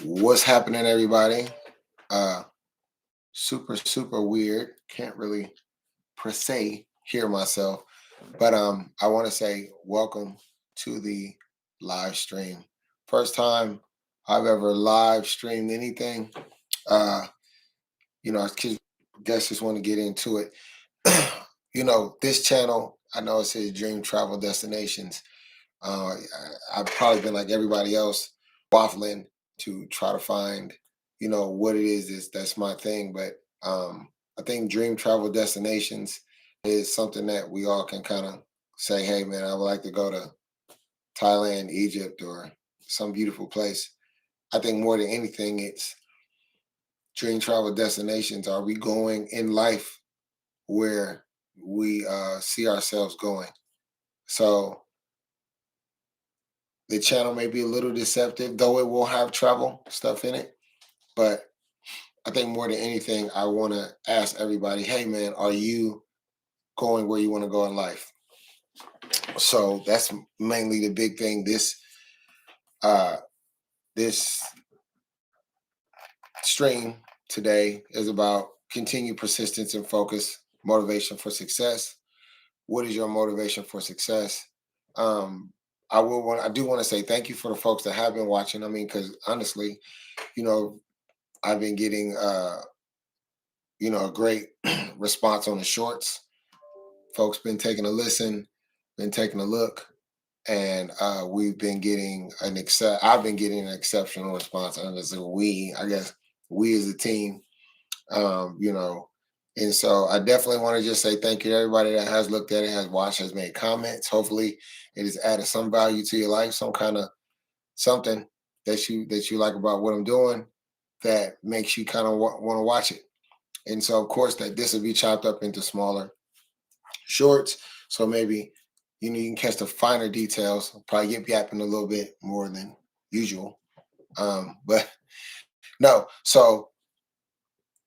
What's happening, everybody? Uh, super weird. Can't really per se hear myself, but I want to say welcome to the live stream. First time I've ever live streamed anything. Uh, I guess just want to get into it. This channel. I know it says Dream Travel Destinations. I've probably been like everybody else, waffling to try to find, what it is that's my thing. But I think dream travel destinations is something that we all can kind of say, hey man, I would like to go to Thailand, Egypt, or some beautiful place. I think more than anything, it's dream travel destinations. Are we going in life where we see ourselves going? So the channel may be a little deceptive, though it will have travel stuff in it. But I think more than anything, I want to ask everybody, hey man, are you going where you want to go in life? So that's mainly the big thing. Uh this stream today is about continued persistence and focus, motivation for success. What is your motivation for success? Um, I do want to say thank you for the folks that have been watching. I mean, because honestly, you know, I've been getting a great response on the shorts. Folks been taking a listen, been taking a look, and we've been getting I've been getting an exceptional response. And as I guess we as a team, um, you know, and so I definitely want to just say thank you to everybody that has looked at it, has watched, has made comments. Hopefully, it has added some value to your life, some kind of something that you like about what I'm doing that makes you kind of want to watch it. And so, of course, that this will be chopped up into smaller shorts. So maybe you can catch the finer details. Probably get yapping a little bit more than usual. But no, so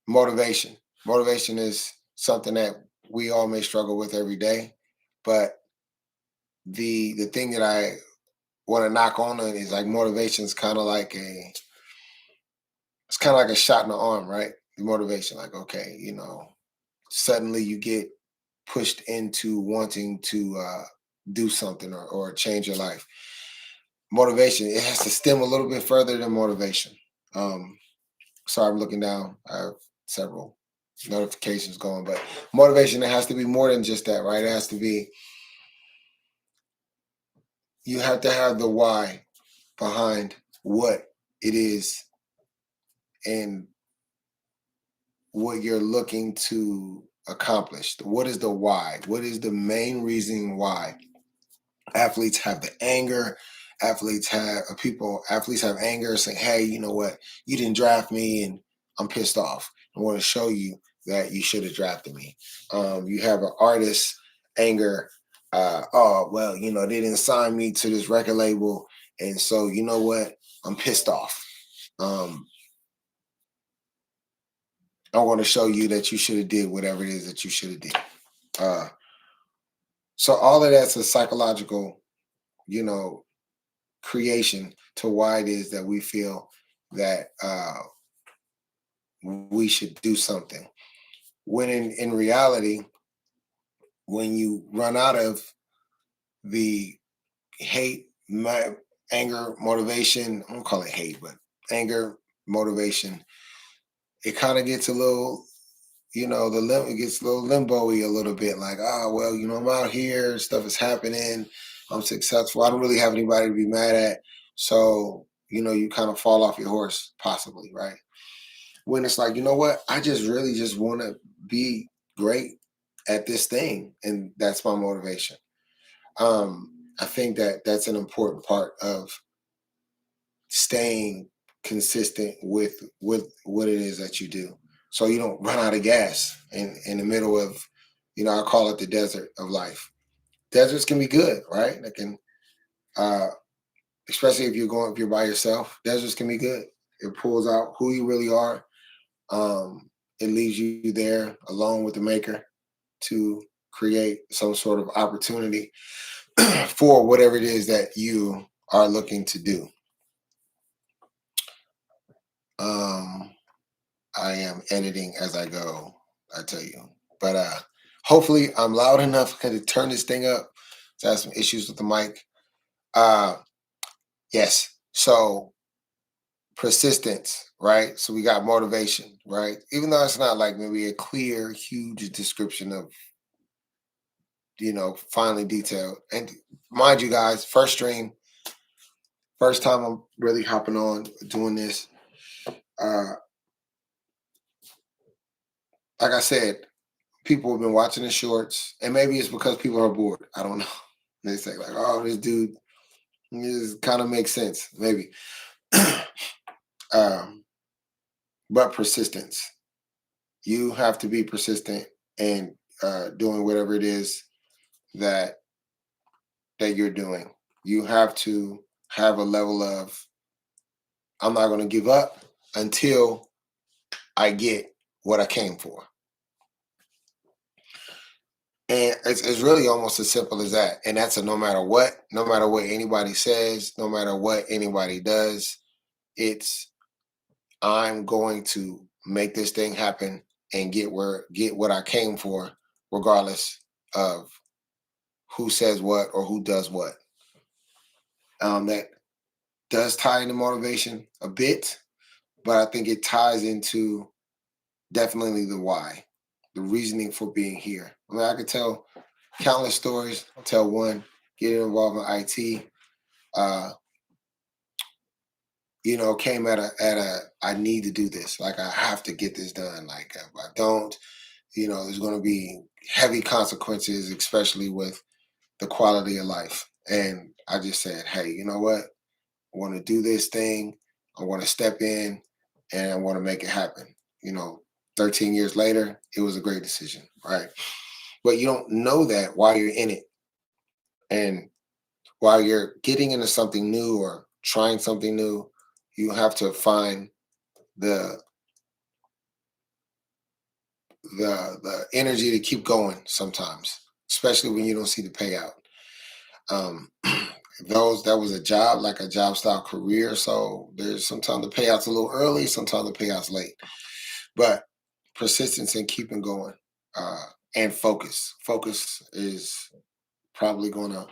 motivation. Motivation is something that we all may struggle with every day. But the thing that I want to knock on it is like motivation is kind of like a shot in the arm, right? The motivation, like, okay, suddenly you get pushed into wanting to do something or change your life. Motivation, it has to stem a little bit further than motivation. Um, sorry, I'm looking down. I have several notifications going, but motivation, it has to be more than just that, right? It has to be, you have to have the why behind what it is and what you're looking to accomplish. What is the why? What is the main reason why? Athletes have the anger. Athletes have anger saying, hey, you know what? You didn't draft me and I'm pissed off. I want to show you that you should have drafted me. You have an artist anger. Oh, well, they didn't sign me to this record label. And so, you know what? I'm pissed off. I want to show you that you should have did whatever it is that you should have did. So all of that's a psychological, creation to why it is that we feel that we should do something. When in reality, when you run out of the hate, anger, motivation, I don't call it hate, but anger, motivation, it kind of gets a little, it gets a little limbo-y a little bit, like, well, I'm out here, stuff is happening, I'm successful, I don't really have anybody to be mad at. So, you kind of fall off your horse, possibly, right? When it's like, you know what, I just really just want to be great at this thing, and that's my motivation. I think that that's an important part of staying consistent with what it is that you do, so you don't run out of gas in the middle of, I call it the desert of life. Deserts can be good, right? They can, especially if you're by yourself. Deserts can be good. It pulls out who you really are. It leaves you there alone with the maker to create some sort of opportunity for whatever it is that you are looking to do. Um, I am editing as I go, I tell you. But hopefully I'm loud enough to turn this thing up. So I have some issues with the mic. Uh yes. So persistence, right? So we got motivation, right? Even though it's not like maybe a clear, huge description of, finely detailed. And mind you guys, first stream, first time I'm really hopping on doing this. Uh like I said, people have been watching the shorts, and maybe it's because people are bored. I don't know. They say like, "Oh, this dude, this kind of makes sense." Maybe, um, but persistence. You have to be persistent in doing whatever it is that you're doing. You have to have a level of, I'm not going to give up until I get what I came for. And it's really almost as simple as that. And that's a no matter what anybody says, no matter what anybody does, it's, I'm going to make this thing happen and get what I came for, regardless of who says what or who does what. That does tie into motivation a bit, but I think it ties into definitely the why, the reasoning for being here. I mean, I could tell countless stories. I'll tell one: getting involved in IT. Uh, came at a I need to do this. Like I have to get this done. Like if I don't, there's going to be heavy consequences, especially with the quality of life. And I just said, hey, you know what? I want to do this thing. I want to step in and I want to make it happen. You know, 13 years later, it was a great decision, right? But you don't know that while you're in it. And while you're getting into something new or trying something new, you have to find the the energy to keep going sometimes, especially when you don't see the payout. Um, those that was a job, like a job style career. So there's sometimes the payouts a little early, sometimes the payouts late. But persistence and keeping going, and focus. Focus is probably going to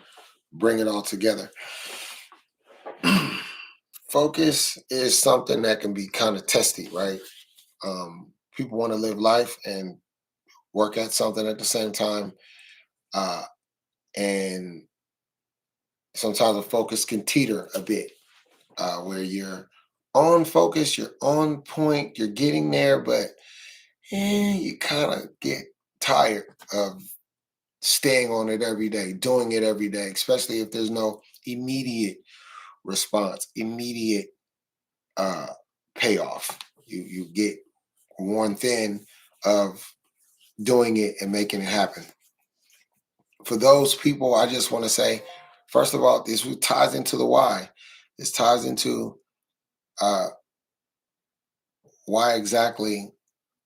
bring it all together. Focus is something that can be kind of testy, right? People want to live life and work at something at the same time, uh, and sometimes the focus can teeter a bit, where you're on focus, you're on point, you're getting there, but you kind of get tired of staying on it every day, doing it every day, especially if there's no immediate response, immediate uh, payoff. You get worn thin of doing it and making it happen. For those people, I just want to say, first of all, this ties into the why. This ties into uh, why exactly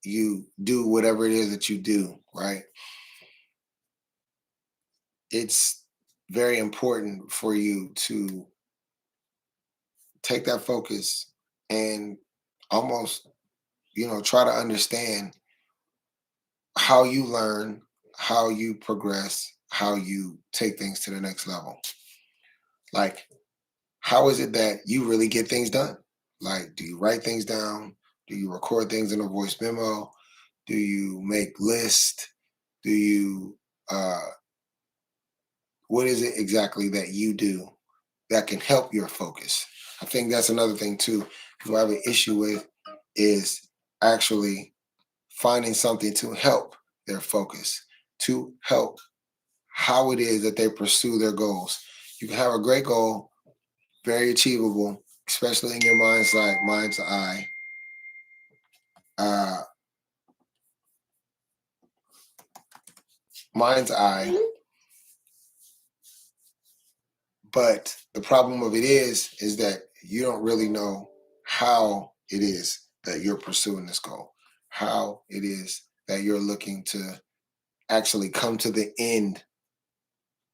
you do whatever it is that you do, right? It's very important for you to take that focus and almost, try to understand how you learn, how you progress, how you take things to the next level. Like, how is it that you really get things done? Like, do you write things down? Do you record things in a voice memo? Do you make lists? Do you, what is it exactly that you do that can help your focus? I think that's another thing too. People have an issue with is actually finding something to help their focus, to help how it is that they pursue their goals. You can have a great goal, very achievable, especially in your mind's eye. Uh, mind's eye. But the problem of it is that you don't really know how it is that you're pursuing this goal, how it is that you're looking to actually come to the end,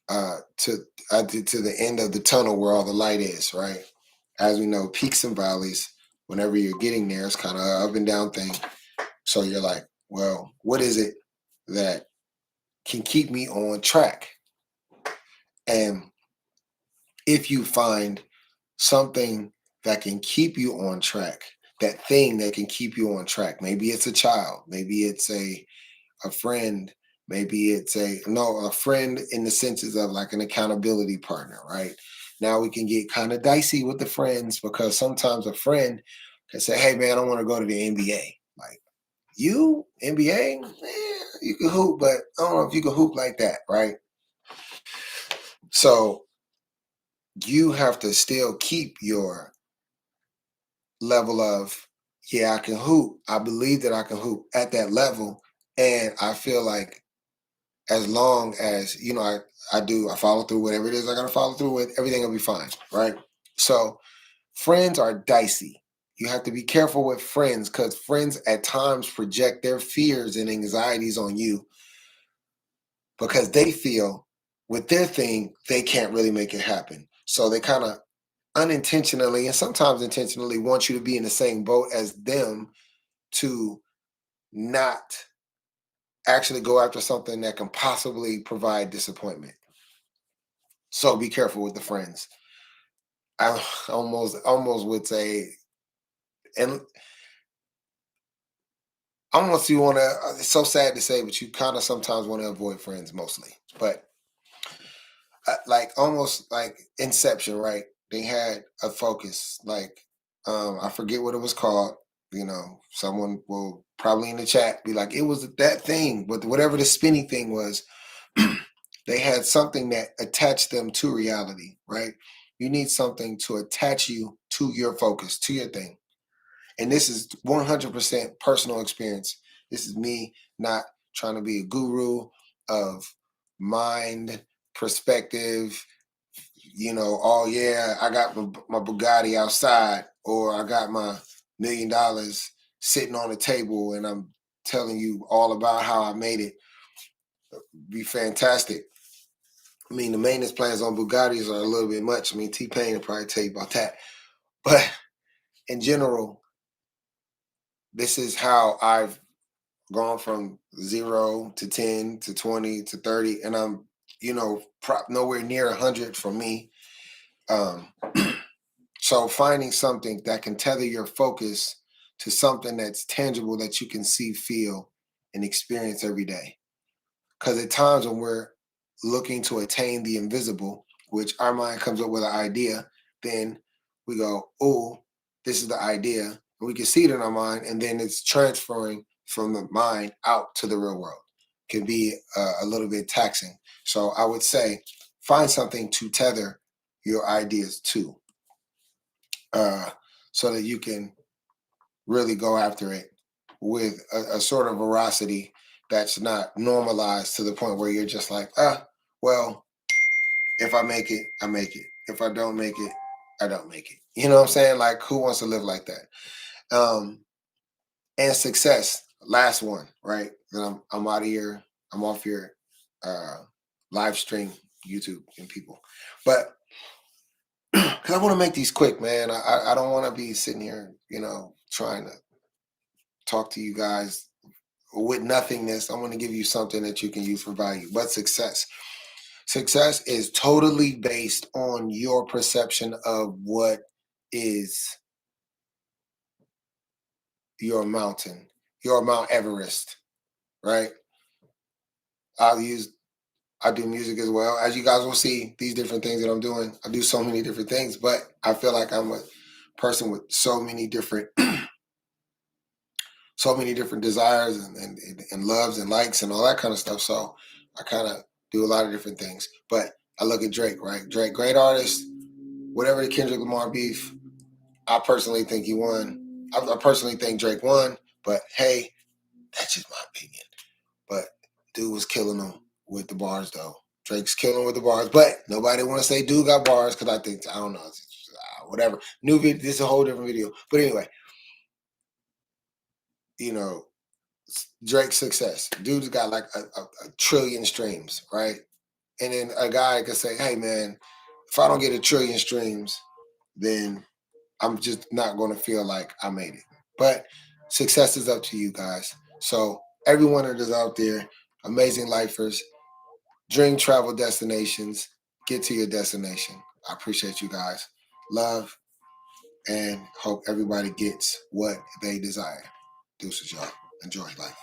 to the end of the tunnel where all the light is, right? As we know, peaks and valleys, whenever you're getting there, it's kind of an up and down thing. So you're like, well, what is it that can keep me on track? And if you find something that can keep you on track, that thing that can keep you on track, maybe it's a child, maybe it's a friend, maybe it's a friend in the senses of like an accountability partner, right? Now we can get kind of dicey with the friends because sometimes a friend can say, hey man, I want to go to the NBA. Like, you NBA, you can hoop, but I don't know if you can hoop like that, right? So you have to still keep your level of, yeah, I can hoop. I believe that I can hoop at that level. And I feel like as long as, I follow through whatever it is I gotta follow through with, everything will be fine, right? So friends are dicey. You have to be careful with friends because friends at times project their fears and anxieties on you because they feel with their thing, they can't really make it happen. So they kind of unintentionally and sometimes intentionally want you to be in the same boat as them to not actually go after something that can possibly provide disappointment. So be careful with the friends. I almost would say, and almost you want to. It's so sad to say, but you kind of sometimes want to avoid friends mostly. But like almost like Inception, right? They had a focus. Like I forget what it was called. Someone will probably in the chat be like, it was that thing, but whatever the spinny thing was, they had something that attached them to reality, right? You need something to attach you to your focus, to your thing. And this is 100% personal experience. This is me not trying to be a guru of mind, perspective, oh yeah, I got my Bugatti outside, or I got my $1 million sitting on the table and I'm telling you all about how I made it. Be fantastic. I mean, the maintenance plans on Bugattis are a little bit much. I mean, T-Pain will probably tell you about that. But in general, this is how I've gone from 0 to 10 to 20 to 30. And I'm, nowhere near 100 for me. Um, so finding something that can tether your focus to something that's tangible that you can see, feel, and experience every day. Because at times when we're looking to attain the invisible, which our mind comes up with an idea, then we go, oh, this is the idea. And we can see it in our mind, and then it's transferring from the mind out to the real world. Can be a little bit taxing. So I would say find something to tether your ideas to uh, so that you can really go after it with a sort of veracity that's not normalized to the point where you're just like, well, if I make it, I make it. If I don't make it, I don't make it. You know what I'm saying? Like, who wants to live like that? And success, last one, right? Then I'm out of here. I'm off your live stream, YouTube, and people. But because I want to make these quick, man. I don't want to be sitting here, trying to talk to you guys with nothingness. I want to give you something that you can use for value. But success is totally based on your perception of what is your mountain, your Mount Everest, right? I'll use I do music as well. As you guys will see, these different things that I'm doing, I do so many different things, but I feel like I'm a person with so many different desires and loves and likes and all that kind of stuff. So I kind of do a lot of different things. But I look at Drake, right? Drake, great artist, whatever the Kendrick Lamar beef, I personally think he won. I personally think Drake won, but hey, that's just my opinion. But dude was killing them with the bars, though. Drake's killing with the bars, but nobody want to say dude got bars because I don't know, whatever. New video, this is a whole different video. But anyway, you know, Drake's success. Dude's got like a trillion streams, right? And then a guy could say, hey man, if I don't get a trillion streams, then I'm just not going to feel like I made it. But success is up to you guys. So everyone that is out there, amazing lifers, dream travel destinations, get to your destination. I appreciate you guys. Love and hope everybody gets what they desire. Deuces, y'all. Enjoy life.